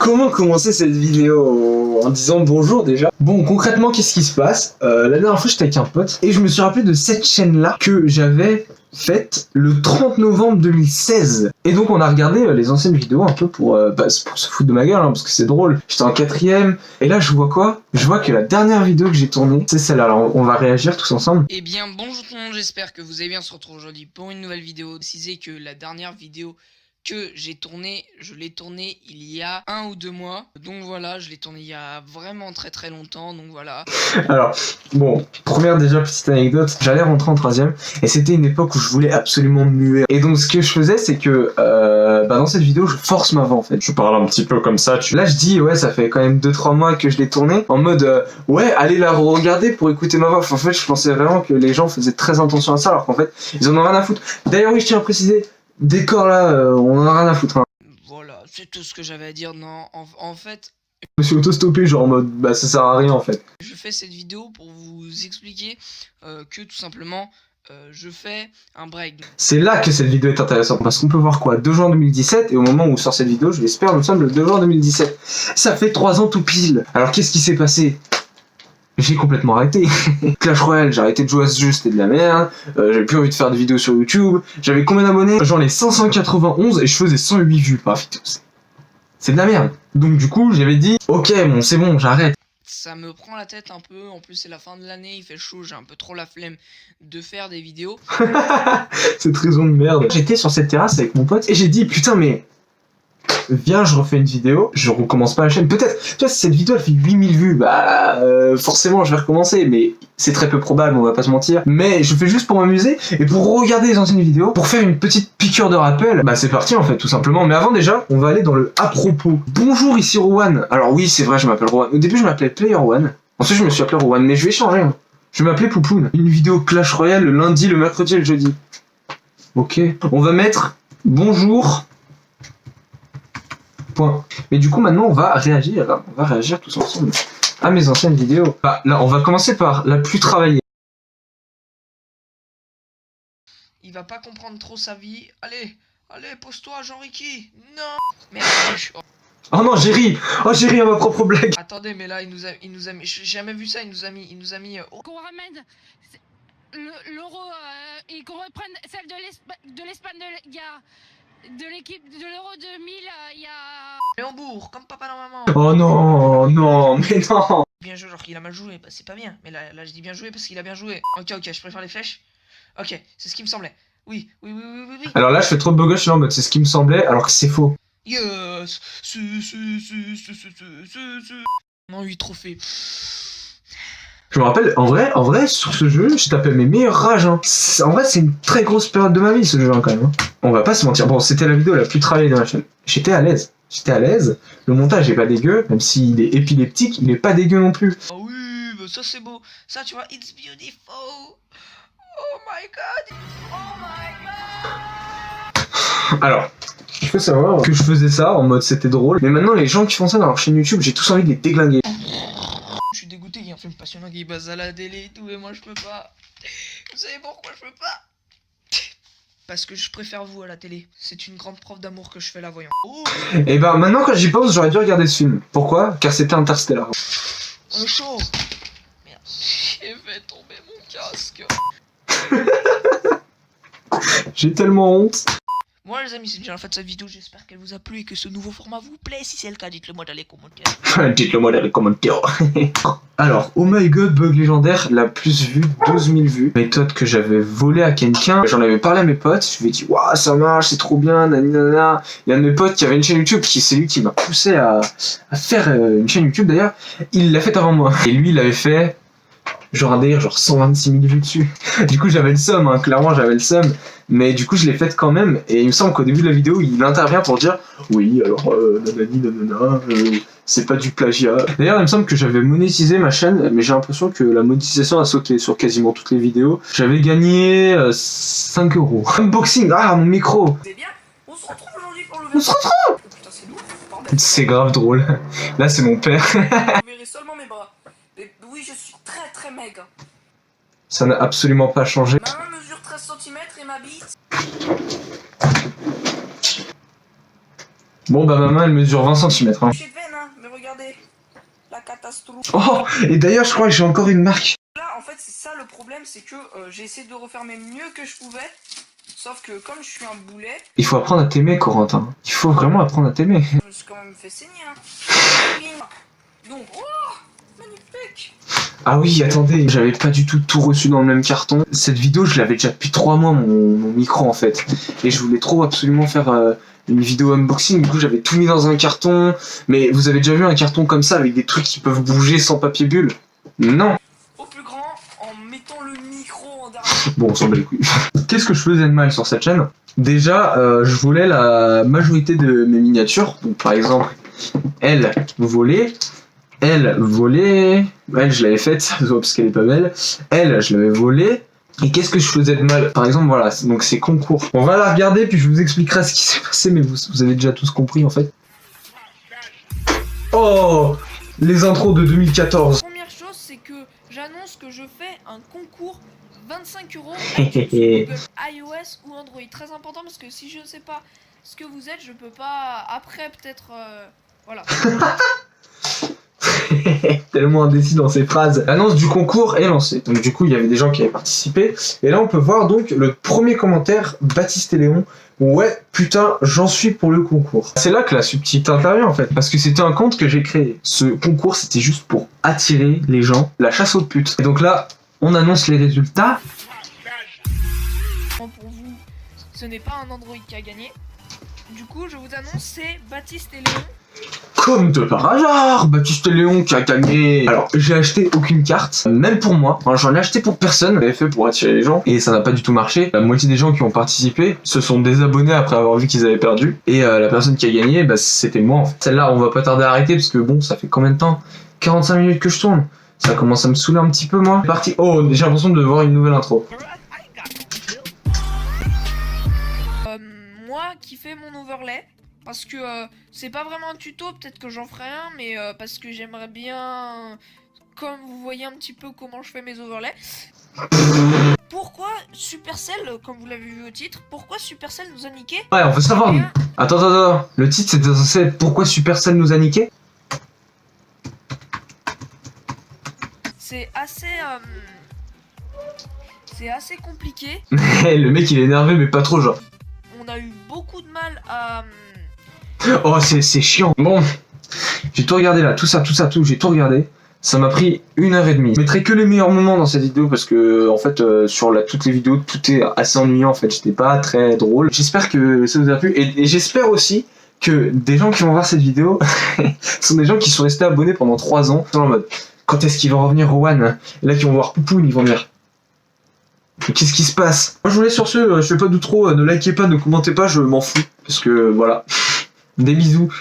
Comment commencer cette vidéo en disant bonjour déjà? Bon, concrètement, qu'est-ce qui se passe? La dernière fois, j'étais avec un pote et je me suis rappelé de cette chaîne-là que j'avais faite le 30 novembre 2016. Et donc, on a regardé les anciennes vidéos un peu pour se foutre de ma gueule, hein, parce que c'est drôle. J'étais en 4ème et là, je vois quoi? Je vois que la dernière vidéo que j'ai tournée, c'est celle-là. Alors, on va réagir tous ensemble. Eh bien, bonjour tout le monde, j'espère que vous allez bien. On se retrouve aujourd'hui pour une nouvelle vidéo. Préciser que la dernière vidéo que j'ai tournée, je l'ai tournée il y a 1 ou 2 mois. Donc voilà, je l'ai tournée il y a vraiment très longtemps, donc voilà. Alors, bon, première déjà petite anecdote, j'allais rentrer en 3ème et c'était une époque où je voulais absolument muer. Et donc ce que je faisais, c'est que dans cette vidéo, je force ma voix en fait. Je parle un petit peu comme ça. Là, je dis, ouais, ça fait quand même 2-3 mois que je l'ai tournée en mode, ouais, allez la regarder pour écouter ma voix. En fait, je pensais vraiment que les gens faisaient très attention à ça, alors qu'en fait, ils en ont rien à foutre. D'ailleurs, oui, je tiens à préciser, décor là, on en a rien à foutre. Hein. Voilà, c'est tout ce que j'avais à dire. Non, en fait, Je me suis auto-stoppé, genre en mode, bah ça sert à rien en fait. je fais cette vidéo pour vous expliquer que tout simplement, je fais un break. C'est là que cette vidéo est intéressante, parce qu'on peut voir quoi, 2 juin 2017, et au moment où sort cette vidéo, je l'espère, nous sommes le 2 juin 2017. Ça fait 3 ans tout pile. Alors qu'est-ce qui s'est passé? J'ai complètement arrêté. Clash Royale, j'ai arrêté de jouer à ce jeu, c'était de la merde. J'avais plus envie de faire de vidéos sur YouTube. J'avais combien d'abonnés? J'en ai 591 et je faisais 108 vues par vidéo. C'est de la merde. Donc du coup, j'avais dit, ok, bon, c'est bon, j'arrête. Ça me prend la tête un peu, en plus c'est la fin de l'année, il fait chaud, j'ai un peu trop la flemme de faire des vidéos. Cette raison de merde. J'étais sur cette terrasse avec mon pote et j'ai dit, putain, mais viens, je refais une vidéo, je recommence pas la chaîne. Peut-être, tu vois, si cette vidéo elle fait 8000 vues, bah forcément je vais recommencer, mais c'est très peu probable, on va pas se mentir. Mais je fais juste pour m'amuser et pour regarder les anciennes vidéos, pour faire une petite piqûre de rappel. Bah c'est parti en fait, tout simplement. Mais avant déjà, on va aller dans le à propos. Bonjour, ici Rowan. Alors oui, c'est vrai, je m'appelle Rowan. Au début, je m'appelais Player One. Ensuite, je me suis appelé Rowan, mais je vais changer. Hein. Je vais m'appeler Poupoune. Une vidéo Clash Royale le lundi, le mercredi et le jeudi. Ok. On va mettre bonjour. Point. Mais du coup maintenant on va réagir tous ensemble à mes anciennes vidéos. Bah là on va commencer par la plus travaillée. Il va pas comprendre trop sa vie. Allez, pose-toi Jean-Ricky. Non. Merde. Oh non, j'ai ri à ma propre blague. Attendez, mais là il nous a mis, j'ai jamais vu ça, il nous a mis qu'on ramène l'euro et qu'on reprenne celle de l'Espagne de l'équipe de l'Euro 2000, il y a... Léonbourg, comme papa dans maman. Oh non, non, mais non. Bien joué, alors qu'il a mal joué, bah c'est pas bien. Mais là je dis bien joué parce qu'il a bien joué. Ok, je préfère les flèches. Ok, c'est ce qui me semblait. Oui. Alors là je fais trop de beau gosse, je suis en mode c'est ce qui me semblait alors que c'est faux. Yes. Non, 8 trophées. Je me rappelle, en vrai, sur ce jeu, je tapais mes meilleurs rages. Hein. En vrai, c'est une très grosse période de ma vie, ce jeu, hein, quand même. Hein. On va pas se mentir. Bon, c'était la vidéo la plus travaillée de ma chaîne. J'étais à l'aise. Le montage est pas dégueu, même s'il est épileptique, il est pas dégueu non plus. Ah oui, bah ça c'est beau. Ça, tu vois, it's beautiful. Oh my god. Alors, il faut savoir que je faisais ça en mode c'était drôle, mais maintenant, les gens qui font ça dans leur chaîne YouTube, j'ai tous envie de les déglinguer. Je suis dégoûté, il y a un film passionnant qui passe à la télé et tout, et moi je peux pas. Vous savez pourquoi je peux pas? Parce que je préfère vous à la télé. C'est une grande preuve d'amour que je fais là, voyons. Oh. Et ben maintenant quand j'y pense, j'aurais dû regarder ce film. Pourquoi? Car c'était Interstellar. On est chaud. Merde, j'ai fait tomber mon casque. J'ai tellement honte. Moi les amis, c'est déjà la fin de cette vidéo, j'espère qu'elle vous a plu et que ce nouveau format vous plaît. Si c'est le cas, dites-le moi dans les commentaires. Dites-le moi dans les commentaires. Alors, oh my god, bug légendaire, la plus vue, 12 000 vues. Méthode que j'avais volée à quelqu'un. J'en avais parlé à mes potes, je lui ai dit, waouh, ça marche, c'est trop bien, nanana. Il y a un de mes potes qui avait une chaîne YouTube, c'est lui qui m'a poussé à faire une chaîne YouTube d'ailleurs. Il l'a fait avant moi. Et lui, il avait fait, genre un délire, genre 126 000 vues dessus. Du coup, j'avais le seum, hein, clairement, j'avais le seum. Mais du coup, je l'ai faite quand même. Et il me semble qu'au début de la vidéo, il intervient pour dire oui, alors, nanana, c'est pas du plagiat. D'ailleurs, il me semble que j'avais monétisé ma chaîne, mais j'ai l'impression que la monétisation a sauté sur quasiment toutes les vidéos. J'avais gagné 5 euros. Unboxing, ah, mon micro. C'est bien, on se retrouve aujourd'hui pour le On se retrouve. Putain, c'est lourd, bordel. C'est grave drôle. Là, c'est mon père. Vous verrez seulement mes bras. Mais oui, je suis très maigre. Ça n'a absolument pas changé. Ma main mesure 13 cm et ma bite. Bon bah ma main elle mesure 20 cm. Hein. Je suis peine, hein, mais regardez. La catastrophe. Oh, et d'ailleurs je crois que j'ai encore une marque. Là, en fait, c'est ça le problème, c'est que j'ai essayé de refermer mieux que je pouvais. Sauf que comme je suis un boulet, Il faut apprendre à t'aimer, Corentin. Il faut vraiment apprendre à t'aimer. je me suis quand même fait saigner. Hein. Donc, oh, magnifique. Ah oui, attendez, j'avais pas du tout reçu dans le même carton. Cette vidéo, je l'avais déjà depuis 3 mois, mon micro en fait. Et je voulais trop absolument faire une vidéo unboxing. Du coup, j'avais tout mis dans un carton. Mais vous avez déjà vu un carton comme ça avec des trucs qui peuvent bouger sans papier bulle? Non. Au plus grand, en mettant le micro en dernier. Bon, on s'en bat les couilles. Qu'est-ce que je faisais de mal sur cette chaîne? Déjà, je voulais la majorité de mes miniatures. Donc, par exemple, elle volée. Elle volée. Elle, je l'avais faite, parce qu'elle est pas belle. Elle, je l'avais volée. Et qu'est-ce que je faisais de mal? Par exemple, voilà, donc c'est concours. On va la regarder, puis je vous expliquerai ce qui s'est passé, mais vous avez déjà tous compris en fait. Oh, les intros de 2014. Première chose, c'est que j'annonce que je fais un concours 25 € Hehehe. Google iOS ou Android. Très important parce que si je ne sais pas ce que vous êtes, je peux pas après peut-être voilà. Tellement indécis dans ses phrases. L'annonce du concours est lancée. Donc du coup, il y avait des gens qui avaient participé. Et là, on peut voir donc le premier commentaire, Baptiste et Léon. Ouais, putain, j'en suis pour le concours. C'est là que la subtilité intervient en fait. Parce que c'était un compte que j'ai créé. Ce concours, c'était juste pour attirer les gens, la chasse aux putes. Et donc là, on annonce les résultats. Pour vous, ce n'est pas un Android qui a gagné. Du coup, je vous annonce, c'est Baptiste et Léon. Comme de par hasard, Baptiste et Léon qui a gagné. Alors, j'ai acheté aucune carte, même pour moi. Enfin, j'en ai acheté pour personne. J'avais fait pour attirer les gens et ça n'a pas du tout marché. La moitié des gens qui ont participé se sont désabonnés après avoir vu qu'ils avaient perdu. Et la personne qui a gagné, bah, c'était moi en fait. Celle-là, on va pas tarder à arrêter parce que bon, ça fait combien de temps? 45 minutes que je tourne. Ça commence à me saouler un petit peu moi. C'est parti. Oh, j'ai l'impression de voir une nouvelle intro. Moi qui fais mon overlay. Parce que c'est pas vraiment un tuto, peut-être que j'en ferai un, mais parce que j'aimerais bien, comme vous voyez un petit peu comment je fais mes overlays. Pourquoi Supercell, comme vous l'avez vu au titre, pourquoi Supercell nous a niqué? Ouais, on veut savoir. Eh bien, Attends. Le titre c'était censé être Pourquoi Supercell nous a niqué? c'est assez compliqué. Le mec il est énervé mais pas trop genre. On a eu beaucoup de mal à... Oh c'est chiant. Bon, j'ai tout regardé là, tout, j'ai tout regardé. Ça m'a pris 1h30. Je mettrai que les meilleurs moments dans cette vidéo parce que en fait sur toutes les vidéos tout est assez ennuyant en fait. J'étais pas très drôle. J'espère que ça vous a plu et j'espère aussi que des gens qui vont voir cette vidéo sont des gens qui sont restés abonnés pendant 3 ans. Ils sont en mode quand est-ce qu'il va revenir Rowan? Et là qui vont voir Poupoune, ils vont dire mais qu'est-ce qui se passe? Moi je voulais sur ce, je fais pas d'outro, ne likez pas, ne commentez pas, je m'en fous. Parce que voilà. Des bisous.